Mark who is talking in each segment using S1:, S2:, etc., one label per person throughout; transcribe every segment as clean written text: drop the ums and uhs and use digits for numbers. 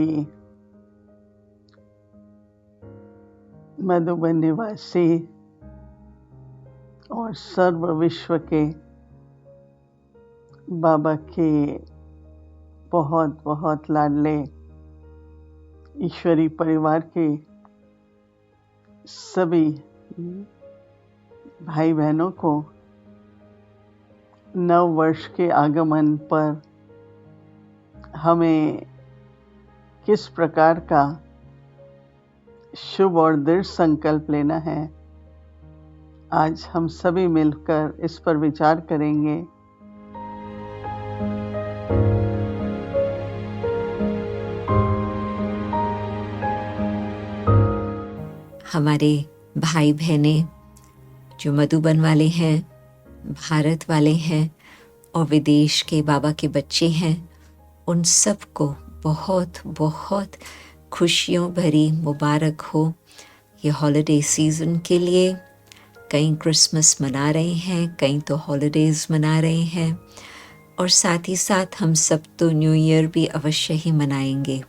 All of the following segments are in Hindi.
S1: निवासी, मधुबन निवासी और सर्व विश्व के बाबा के बहुत बहुत लाडले ईश्वरी परिवार के सभी भाई बहनों को नव वर्ष के आगमन पर हमें किस प्रकार का शुभ और दृढ़ संकल्प लेना है, आज हम सभी मिलकर इस पर विचार करेंगे।
S2: हमारे भाई बहने जो मधुबन वाले हैं, भारत वाले हैं और विदेश के बाबा के बच्चे हैं, उन सबको बहुत बहुत खुशियों भरी मुबारक हो ये हॉलिडे सीज़न के लिए। कई क्रिसमस मना रहे हैं, कई तो हॉलिडेज़ मना रहे हैं और साथ ही साथ हम सब तो न्यू ईयर भी अवश्य ही मनाएंगे।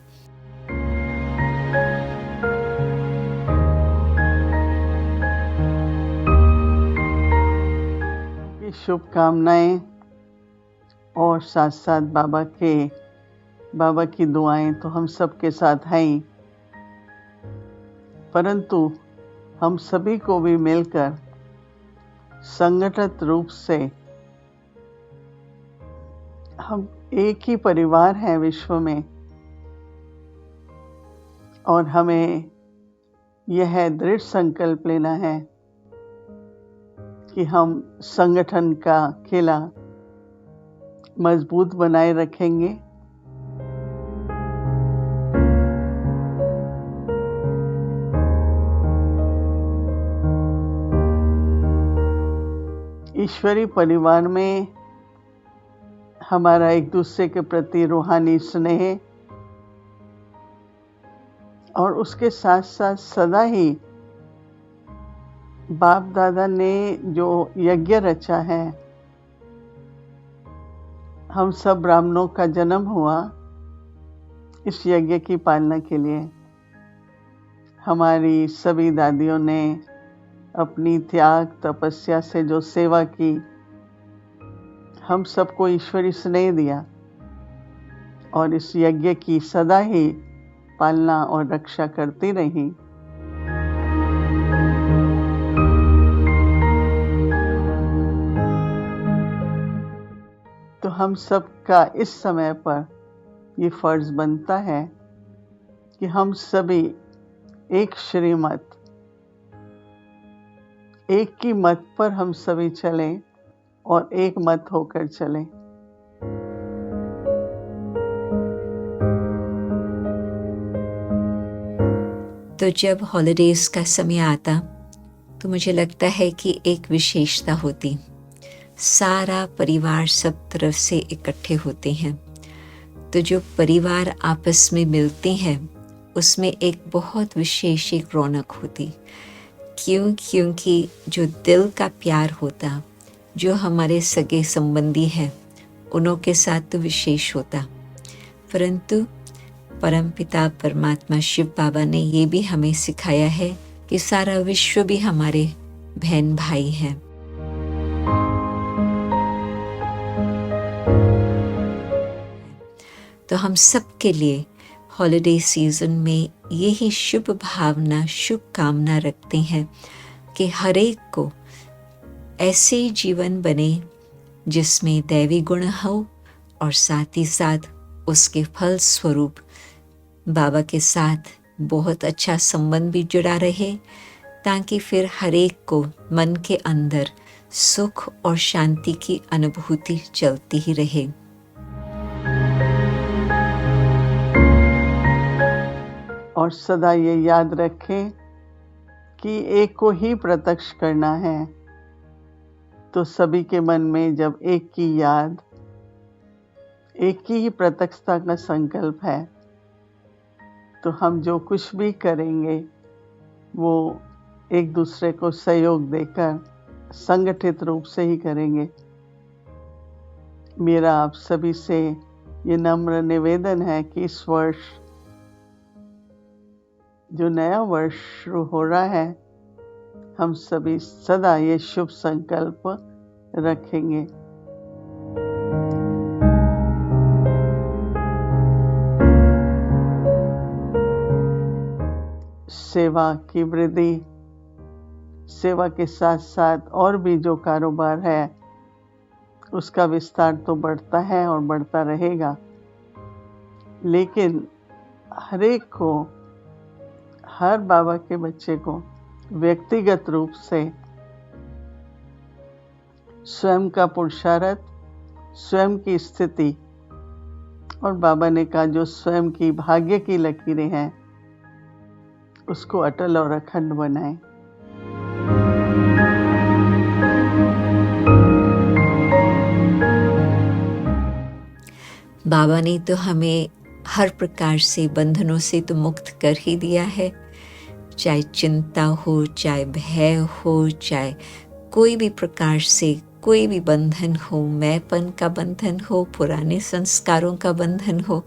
S1: शुभकामनाएं और साथ साथ बाबा की दुआएं तो हम सबके साथ हैं ही, परंतु हम सभी को भी मिलकर संगठित रूप से हम एक ही परिवार हैं विश्व में और हमें यह दृढ़ संकल्प लेना है कि हम संगठन का किला मजबूत बनाए रखेंगे। ईश्वरी परिवार में हमारा एक दूसरे के प्रति रूहानी स्नेह और उसके साथ साथ सदा ही बाप दादा ने जो यज्ञ रचा है, हम सब ब्राह्मणों का जन्म हुआ इस यज्ञ की पालना के लिए। हमारी सभी दादियों ने अपनी त्याग तपस्या से जो सेवा की, हम सबको ईश्वरी स्नेह दिया और इस यज्ञ की सदा ही पालना और रक्षा करती रही। तो हम सबका इस समय पर ये फर्ज बनता है कि हम सभी एक श्रीमत, एक की मत पर हम सभी चलें और एक मत होकर चलें।
S2: तो जब हॉलिडेज़ का समय आता तो मुझे लगता है कि एक विशेषता होती, सारा परिवार सब तरफ से इकट्ठे होते हैं। तो जो परिवार आपस में मिलते हैं उसमें एक बहुत विशेष एक रौनक होती। क्योंकि जो दिल का प्यार होता, जो हमारे सगे संबंधी हैं, उनों के साथ तो विशेष होता, परंतु परमपिता परमात्मा शिव बाबा ने ये भी हमें सिखाया है कि सारा विश्व भी हमारे बहन भाई हैं। तो हम सब के लिए हॉलिडे सीजन में यही शुभ भावना, शुभ कामना रखते हैं कि हर एक को ऐसे जीवन बने जिसमें दैवी गुण हो और साथ ही साथ उसके फल स्वरूप बाबा के साथ बहुत अच्छा संबंध भी जुड़ा रहे, ताकि फिर हर एक को मन के अंदर सुख और शांति की अनुभूति चलती ही रहे।
S1: और सदा ये याद रखें कि एक को ही प्रत्यक्ष करना है। तो सभी के मन में जब एक की याद, एक की ही प्रत्यक्षता का संकल्प है, तो हम जो कुछ भी करेंगे वो एक दूसरे को सहयोग देकर संगठित रूप से ही करेंगे। मेरा आप सभी से ये नम्र निवेदन है कि इस वर्ष जो नया वर्ष शुरू हो रहा है, हम सभी सदा ये शुभ संकल्प रखेंगे। सेवा की वृद्धि, सेवा के साथ साथ और भी जो कारोबार है उसका विस्तार तो बढ़ता है और बढ़ता रहेगा, लेकिन हर एक को, हर बाबा के बच्चे को व्यक्तिगत रूप से स्वयं का पुरुषार्थ, स्वयं की स्थिति और बाबा ने कहा जो स्वयं की भाग्य की लकीरें हैं उसको अटल और अखंड बनाएं।
S2: बाबा ने तो हमें हर प्रकार से बंधनों से तो मुक्त कर ही दिया है, चाहे चिंता हो, चाहे भय हो, चाहे कोई भी प्रकार से कोई भी बंधन हो, मैंपन का बंधन हो, पुराने संस्कारों का बंधन हो,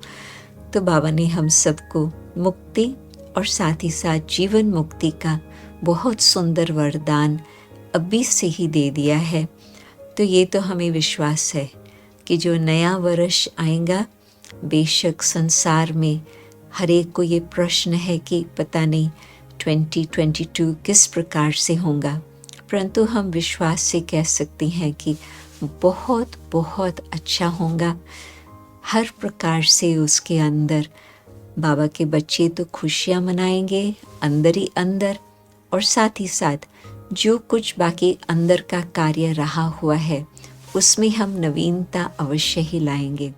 S2: तो बाबा ने हम सबको मुक्ति और साथ ही साथ जीवन मुक्ति का बहुत सुंदर वरदान अभी से ही दे दिया है। तो ये तो हमें विश्वास है कि जो नया वर्ष आएगा, बेशक संसार में हर एक को ये प्रश्न है कि पता नहीं 2022 किस प्रकार से होगा, परंतु हम विश्वास से कह सकते हैं कि बहुत बहुत अच्छा होगा। हर प्रकार से उसके अंदर बाबा के बच्चे तो खुशियाँ मनाएंगे अंदर ही अंदर, और साथ ही साथ जो कुछ बाकी अंदर का कार्य रहा हुआ है उसमें हम नवीनता अवश्य ही लाएंगे।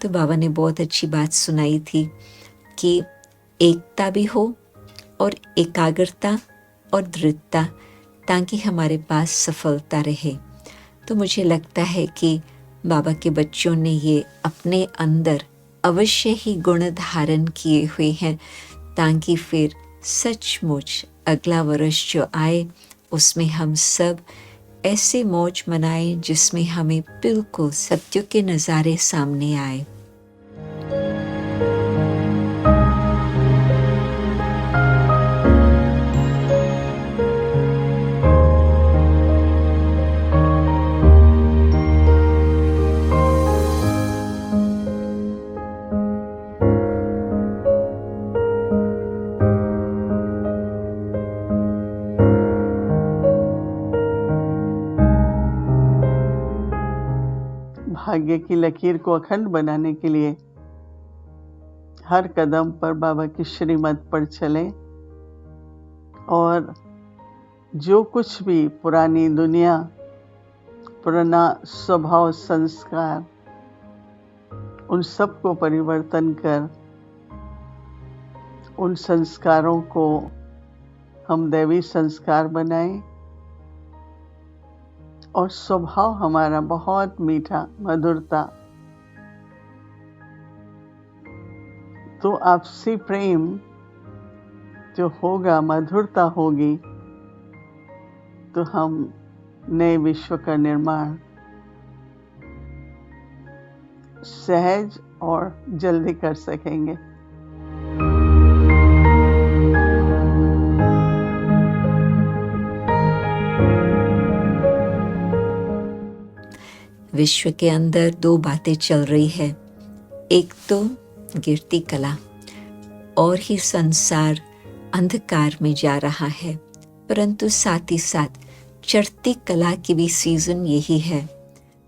S2: तो बाबा ने बहुत अच्छी बात सुनाई थी कि एकता भी हो और एकाग्रता और दृढ़ता, ताकि हमारे पास सफलता रहे। तो मुझे लगता है कि बाबा के बच्चों ने ये अपने अंदर अवश्य ही गुण धारण किए हुए हैं, ताकि फिर सचमुच अगला वर्ष जो आए उसमें हम सब ऐसे मौज मनाएं जिसमें हमें बिल्कुल सत्य के नज़ारे सामने आए।
S1: भाग्य की लकीर को अखंड बनाने के लिए हर कदम पर बाबा की श्रीमत पर चलें, और जो कुछ भी पुरानी दुनिया, पुराना स्वभाव, संस्कार, उन सब को परिवर्तन कर उन संस्कारों को हम दैवी संस्कार बनाएं और स्वभाव हमारा बहुत मीठा, मधुरता, तो आपसी प्रेम जो होगा, मधुरता होगी, तो हम नए विश्व का निर्माण सहज और जल्दी कर सकेंगे।
S2: विश्व के अंदर दो बातें चल रही है, एक तो गिरती कला और ही संसार अंधकार में जा रहा है, परंतु साथ ही साथ चढ़ती कला की भी सीजन यही है।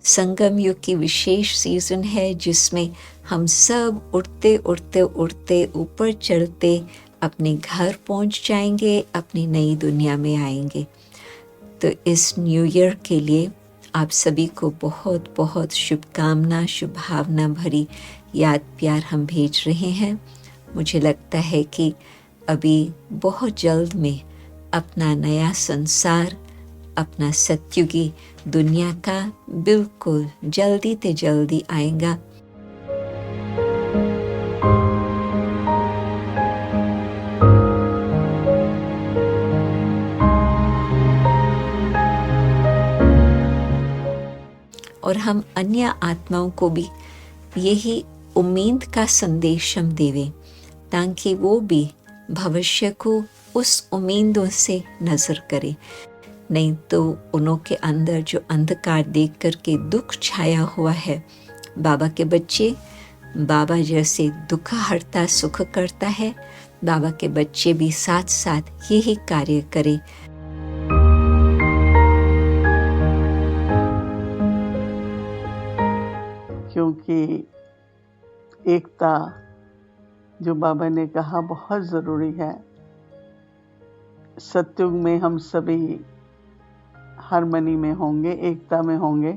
S2: संगम युग की विशेष सीजन है जिसमें हम सब उड़ते उड़ते उड़ते ऊपर चढ़ते अपने घर पहुंच जाएंगे, अपनी नई दुनिया में आएंगे। तो इस न्यू ईयर के लिए आप सभी को बहुत बहुत शुभकामना, शुभभावना भरी याद प्यार हम भेज रहे हैं। मुझे लगता है कि अभी बहुत जल्द में अपना नया संसार, अपना सत्युगी दुनिया का बिल्कुल जल्दी ते जल्दी आएगा। और और हम अन्य आत्माओं को भी यही उम्मीद का संदेश हम देवें, ताकि वो भी भविष्य को उस उम्मीदों से नज़र करें। नहीं तो उन्हों के अंदर जो अंधकार देख कर के दुख छाया हुआ है, बाबा के बच्चे, बाबा जैसे दुख हरता सुख करता है, बाबा के बच्चे भी साथ साथ यही कार्य करें।
S1: क्योंकि एकता जो बाबा ने कहा बहुत ज़रूरी है। सतयुग में हम सभी हार्मनी में होंगे, एकता में होंगे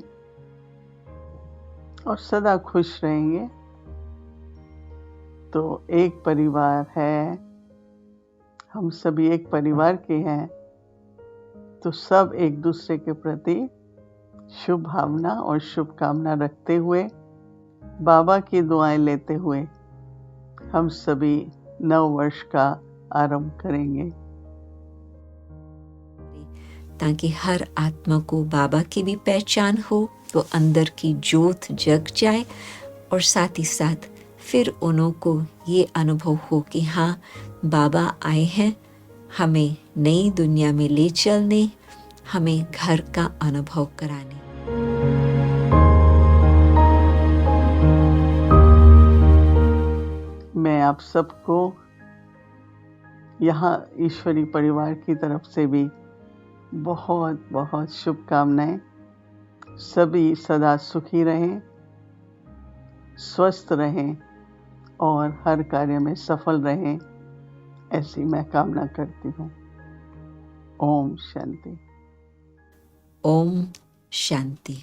S1: और सदा खुश रहेंगे। तो एक परिवार है, हम सभी एक परिवार के हैं, तो सब एक दूसरे के प्रति शुभ भावना और शुभकामना रखते हुए, बाबा की दुआएं लेते हुए हम सभी नव वर्ष का आरंभ करेंगे,
S2: ताकि हर आत्मा को बाबा की भी पहचान हो, तो अंदर की ज्योत जग जाए और साथ ही साथ फिर उन्हों को ये अनुभव हो कि हाँ, बाबा आए हैं हमें नई दुनिया में ले चलने, हमें घर का अनुभव कराने।
S1: मैं आप सबको यहाँ ईश्वरी परिवार की तरफ से भी बहुत बहुत शुभकामनाएं। सभी सदा सुखी रहें, स्वस्थ रहें और हर कार्य में सफल रहें, ऐसी मैं कामना करती हूँ। ओम शांति।
S2: ओम शांति।